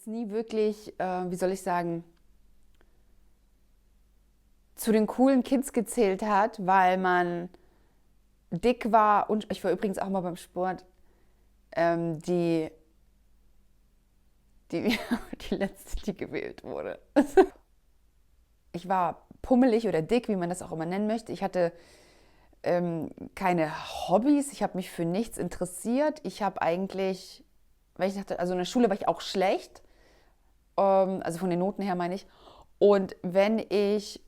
jetzt nie wirklich, wie soll ich sagen, zu den coolen Kids gezählt hat, weil man dick war und ich war übrigens auch mal beim Sport, die, die, die letzte, die gewählt wurde. Ich war pummelig oder dick, wie man das auch immer nennen möchte. Ich hatte keine Hobbys, ich habe mich für nichts interessiert. Ich habe eigentlich, weil ich dachte, also in der Schule war ich auch schlecht, also von den Noten her meine ich. Und wenn ich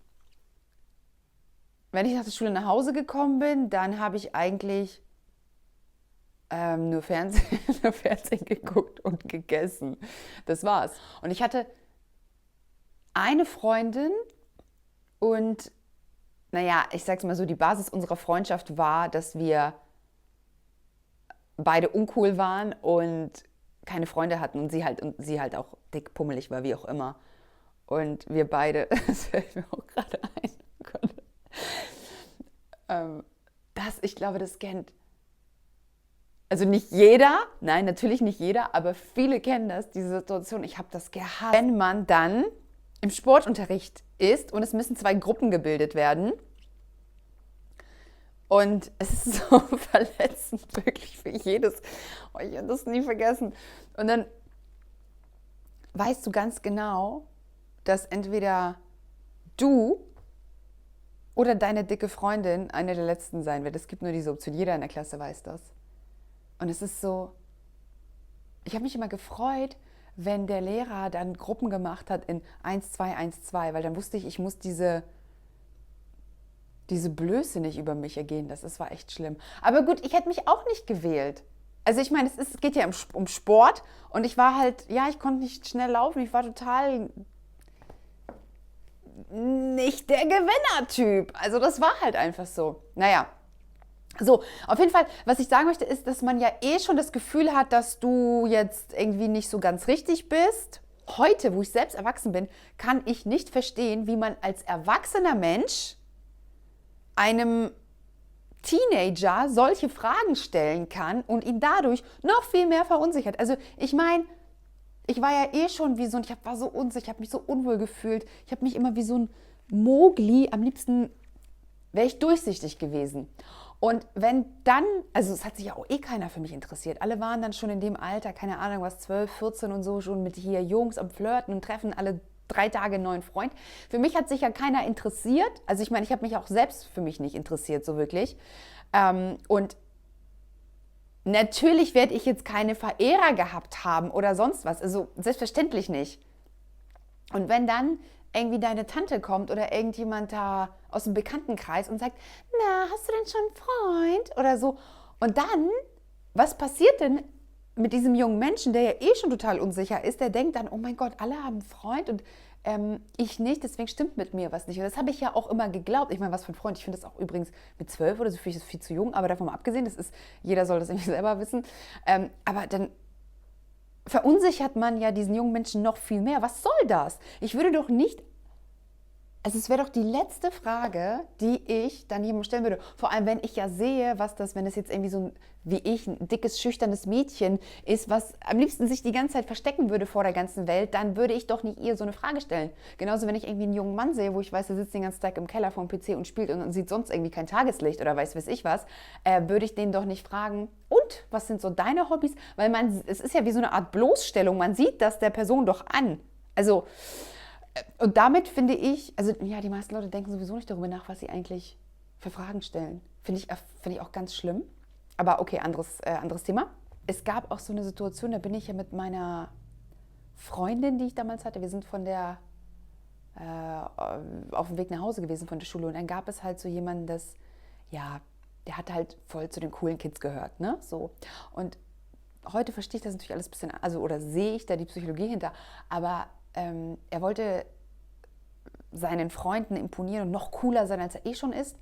nach der Schule nach Hause gekommen bin, dann habe ich eigentlich nur Fernsehen, nur Fernsehen geguckt und gegessen. Das war's. Und ich hatte eine Freundin und naja, ich sag's mal so, die Basis unserer Freundschaft war, dass wir beide uncool waren und keine Freunde hatten und sie halt auch dick, pummelig war, wie auch immer. Und wir beide, das fällt mir auch gerade ein, oh Gott, ich glaube, das kennt, also nicht jeder, nein, natürlich nicht jeder, aber viele kennen das, diese Situation, ich habe das gehasst. Wenn man dann im Sportunterricht ist und es müssen zwei Gruppen gebildet werden und es ist so verletzend, wirklich für jedes, oh, ich werde das nie vergessen. Und dann weißt du ganz genau, dass entweder du oder deine dicke Freundin eine der letzten sein wird. Es gibt nur diese Option, jeder in der Klasse weiß das. Und es ist so, ich habe mich immer gefreut, wenn der Lehrer dann Gruppen gemacht hat in 1, 2, 1, 2, weil dann wusste ich, ich muss diese Blöße nicht über mich ergehen lassen. Das war echt schlimm. Aber gut, ich hätte mich auch nicht gewählt. Also ich meine, es geht ja um Sport und ich war halt, ja, ich konnte nicht schnell laufen, ich war total nicht der Gewinnertyp. Also das war halt einfach so. Naja, so, auf jeden Fall, was ich sagen möchte, ist, dass man ja eh schon das Gefühl hat, dass du jetzt irgendwie nicht so ganz richtig bist. Heute, wo ich selbst erwachsen bin, kann ich nicht verstehen, wie man als erwachsener Mensch einem Teenager solche Fragen stellen kann und ihn dadurch noch viel mehr verunsichert. Also ich meine, ich war ja eh schon wie so ein, war so unsicher, ich habe mich so unwohl gefühlt. Ich habe mich immer wie so ein Mogli, am liebsten wäre ich durchsichtig gewesen. Und wenn dann, also es hat sich ja auch eh keiner für mich interessiert. Alle waren dann schon in dem Alter, keine Ahnung was, 12, 14 und so, schon mit hier Jungs am Flirten und treffen alle 3 Tage einen neuen Freund. Für mich hat sich ja keiner interessiert. Also ich meine, ich habe mich auch selbst für mich nicht interessiert, so wirklich. Und natürlich werde ich jetzt keine Verehrer gehabt haben oder sonst was. Also selbstverständlich nicht. Und wenn dann irgendwie deine Tante kommt oder irgendjemand da aus dem Bekanntenkreis und sagt, na, hast du denn schon einen Freund oder so? Und dann, was passiert denn mit diesem jungen Menschen, der ja eh schon total unsicher ist, der denkt dann, oh mein Gott, alle haben einen Freund und ich nicht, deswegen stimmt mit mir was nicht. Und das habe ich ja auch immer geglaubt. Ich meine, was für ein Freund. Ich finde das auch übrigens mit 12 oder so, finde ich das viel zu jung, aber davon mal abgesehen, jeder soll das irgendwie selber wissen. Aber dann verunsichert man ja diesen jungen Menschen noch viel mehr. Was soll das? Ich würde doch nicht, also es wäre doch die letzte Frage, die ich dann jemandem stellen würde. Vor allem, wenn ich ja sehe, wenn es jetzt irgendwie so wie ich, ein dickes, schüchternes Mädchen ist, was am liebsten sich die ganze Zeit verstecken würde vor der ganzen Welt, dann würde ich doch nicht ihr so eine Frage stellen. Genauso, wenn ich irgendwie einen jungen Mann sehe, wo ich weiß, der sitzt den ganzen Tag im Keller vorm PC und spielt und sieht sonst irgendwie kein Tageslicht oder weiß ich was, würde ich den doch nicht fragen, und, was sind so deine Hobbys? Weil es ist ja wie so eine Art Bloßstellung, man sieht das der Person doch an. Also, und damit finde ich, also ja, die meisten Leute denken sowieso nicht darüber nach, was sie eigentlich für Fragen stellen. Finde ich auch ganz schlimm. Aber okay, anderes Thema. Es gab auch so eine Situation, da bin ich ja mit meiner Freundin, die ich damals hatte, wir sind auf dem Weg nach Hause gewesen von der Schule und dann gab es halt so jemanden, der hat halt voll zu den coolen Kids gehört, ne, so. Und heute verstehe ich das natürlich alles ein bisschen, also oder sehe ich da die Psychologie hinter, aber er wollte seinen Freunden imponieren und noch cooler sein, als er eh schon ist.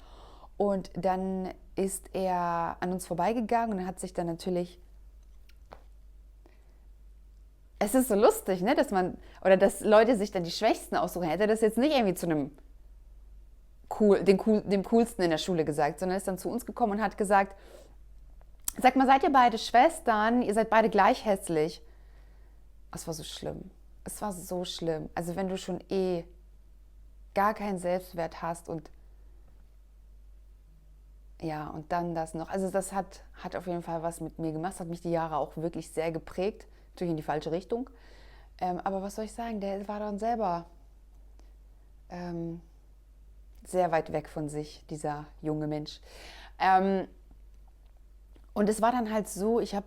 Und dann ist er an uns vorbeigegangen und hat sich dann natürlich, es ist so lustig, ne, dass Leute sich dann die Schwächsten aussuchen. Er hätte das jetzt nicht irgendwie zu dem Coolsten in der Schule gesagt, sondern ist dann zu uns gekommen und hat gesagt, sag mal, seid ihr beide Schwestern? Ihr seid beide gleich hässlich. Das war so schlimm. es war so schlimm. Also wenn du schon gar keinen Selbstwert hast und ja, und dann das noch. Also das hat auf jeden Fall was mit mir gemacht. Das hat mich die Jahre auch wirklich sehr geprägt. Natürlich in die falsche Richtung. Aber was soll ich sagen, der war dann selber ähm, sehr weit weg von sich, dieser junge Mensch. Ähm, und es war dann halt so, ich habe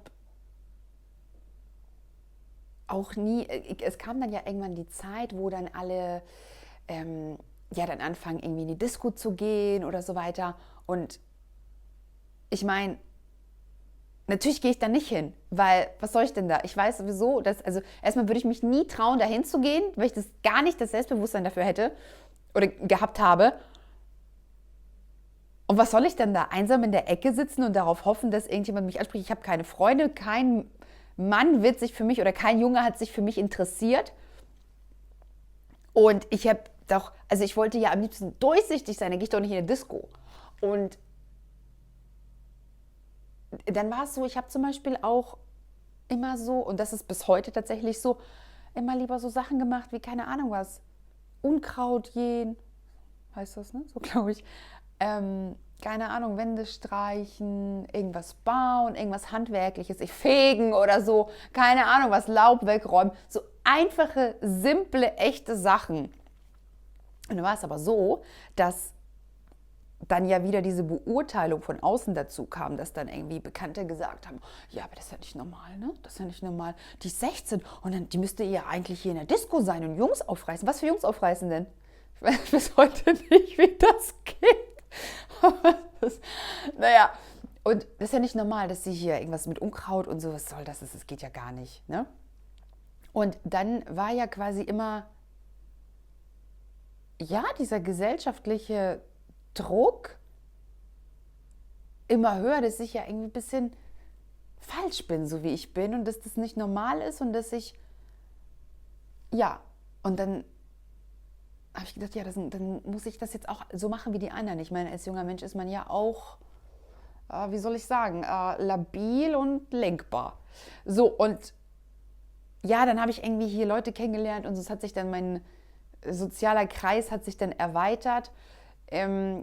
auch nie, es kam dann ja irgendwann die Zeit, wo dann alle ja dann anfangen, irgendwie in die Disco zu gehen oder so weiter. Und ich meine, natürlich gehe ich da nicht hin, weil was soll ich denn da? Ich weiß sowieso, dass, also erstmal würde ich mich nie trauen, da hinzugehen, weil ich das gar nicht das Selbstbewusstsein dafür hätte oder gehabt habe. Und was soll ich denn da? Einsam in der Ecke sitzen und darauf hoffen, dass irgendjemand mich anspricht? Ich habe keine Freunde, kein Mann wird sich für mich oder kein Junge hat sich für mich interessiert. Und ich habe doch, also ich wollte ja am liebsten durchsichtig sein, dann gehe ich doch nicht in eine Disco. Und dann war es so, ich habe zum Beispiel auch immer so, und das ist bis heute tatsächlich so, immer lieber so Sachen gemacht wie, keine Ahnung was, Unkraut jähen, heißt das, ne? So glaube ich. Keine Ahnung, Wände streichen, irgendwas bauen, irgendwas Handwerkliches, ich fegen oder so, keine Ahnung was, Laub wegräumen. So einfache, simple, echte Sachen. Und dann war es aber so, dass dann ja wieder diese Beurteilung von außen dazu kam, dass dann irgendwie Bekannte gesagt haben, ja, aber das ist ja nicht normal, ne? Das ist ja nicht normal. Die ist 16 und dann, die müsste ja eigentlich hier in der Disco sein und Jungs aufreißen. Was für Jungs aufreißen denn? Ich weiß bis heute nicht, wie das geht. Naja, und das ist ja nicht normal, dass sie hier irgendwas mit Unkraut und so, was soll das? Das geht ja gar nicht, ne? Und dann war ja quasi immer, ja, dieser gesellschaftliche Druck immer höher, dass ich ja irgendwie ein bisschen falsch bin, so wie ich bin und dass das nicht normal ist und dass ich, ja, und dann habe ich gedacht, ja, dann muss ich das jetzt auch so machen wie die anderen. Ich meine, als junger Mensch ist man ja auch, wie soll ich sagen, labil und lenkbar. So, und ja, dann habe ich irgendwie hier Leute kennengelernt und so hat sich dann mein sozialer Kreis hat sich dann erweitert.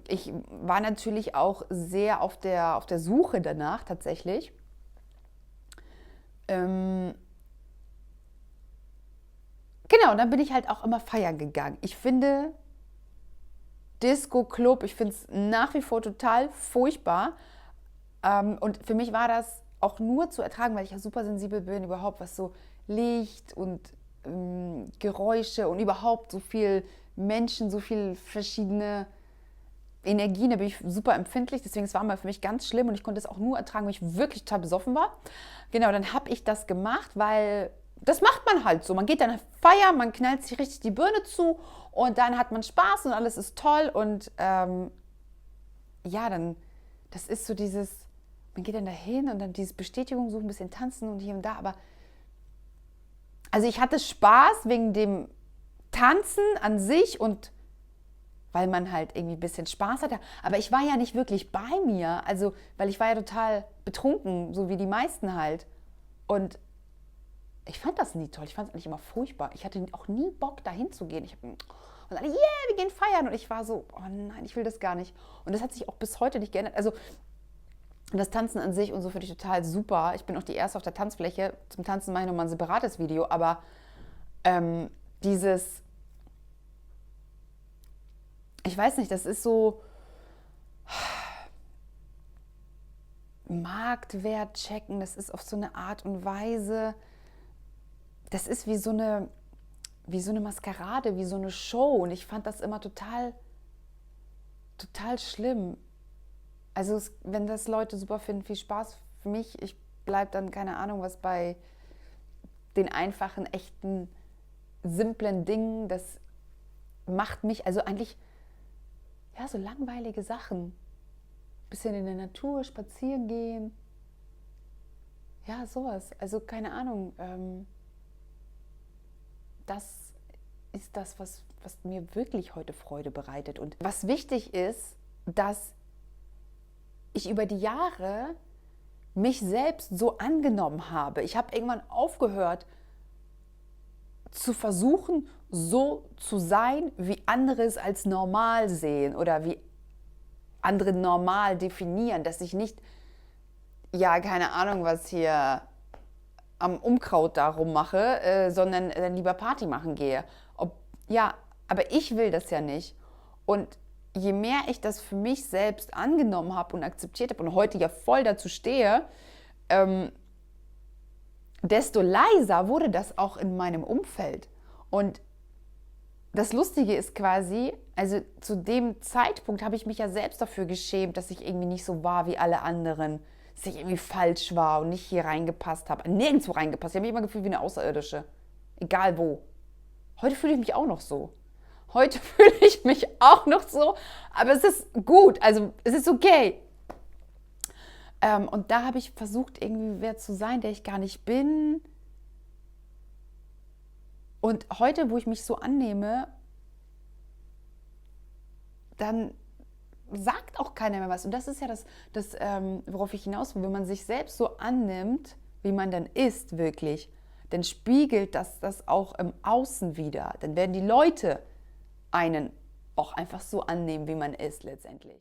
Ich war natürlich auch sehr auf der Suche danach tatsächlich. Genau, und dann bin ich halt auch immer feiern gegangen. Ich finde Disco Club, ich finde es nach wie vor total furchtbar. Und für mich war das auch nur zu ertragen, weil ich ja super sensibel bin, überhaupt was so Licht und Geräusche und überhaupt so viel Menschen, so viel verschiedene Energien, da bin ich super empfindlich, deswegen es war mal für mich ganz schlimm und ich konnte es auch nur ertragen, wenn ich wirklich total besoffen war. Genau, dann habe ich das gemacht, weil das macht man halt so. Man geht dann feiern, man knallt sich richtig die Birne zu und dann hat man Spaß und alles ist toll und ja, dann, das ist so dieses, man geht dann dahin und dann dieses Bestätigung suchen, ein bisschen tanzen und hier und da, aber also ich hatte Spaß wegen dem Tanzen an sich und weil man halt irgendwie ein bisschen Spaß hatte. Aber ich war ja nicht wirklich bei mir, also weil ich war ja total betrunken, so wie die meisten halt. Und ich fand das nie toll, ich fand es eigentlich immer furchtbar. Ich hatte auch nie Bock, dahin zu gehen. Und alle, yeah, wir gehen feiern. Und ich war so, oh nein, ich will das gar nicht. Und das hat sich auch bis heute nicht geändert. Also das Tanzen an sich und so finde ich total super. Ich bin auch die Erste auf der Tanzfläche. Zum Tanzen mache ich nochmal ein separates Video. Aber dieses, ich weiß nicht, das ist so Marktwert checken, das ist auf so eine Art und Weise, das ist wie so eine Maskerade, wie so eine Show. Und ich fand das immer total, total schlimm. Also wenn das Leute super finden, viel Spaß für mich. Ich bleibe dann, keine Ahnung, was bei den einfachen, echten, simplen Dingen. Das macht mich, also eigentlich, ja, so langweilige Sachen. Bisschen in der Natur spazieren gehen. Ja, sowas. Also keine Ahnung. Das ist das, was mir wirklich heute Freude bereitet. Und was wichtig ist, dass ich über die Jahre mich selbst so angenommen habe. Ich habe irgendwann aufgehört zu versuchen, so zu sein, wie andere es als normal sehen oder wie andere normal definieren, dass ich nicht, ja, keine Ahnung, was hier am Unkraut darum mache, sondern dann lieber Party machen gehe. Ja, aber ich will das ja nicht. Und je mehr ich das für mich selbst angenommen habe und akzeptiert habe und heute ja voll dazu stehe, desto leiser wurde das auch in meinem Umfeld. Und das Lustige ist quasi, also zu dem Zeitpunkt habe ich mich ja selbst dafür geschämt, dass ich irgendwie nicht so war wie alle anderen, dass ich irgendwie falsch war und nicht hier reingepasst habe, nirgendwo reingepasst. Ich habe mich immer gefühlt wie eine Außerirdische, egal wo. Heute fühle ich mich auch noch so. Heute fühle ich mich auch noch so, aber es ist gut, also es ist okay. Und da habe ich versucht, irgendwie wer zu sein, der ich gar nicht bin. Und heute, wo ich mich so annehme, dann sagt auch keiner mehr was. Und das ist ja das worauf ich hinaus will. Wenn man sich selbst so annimmt, wie man dann ist wirklich, dann spiegelt das auch im Außen wieder. Dann werden die Leute einen auch einfach so annehmen, wie man ist letztendlich.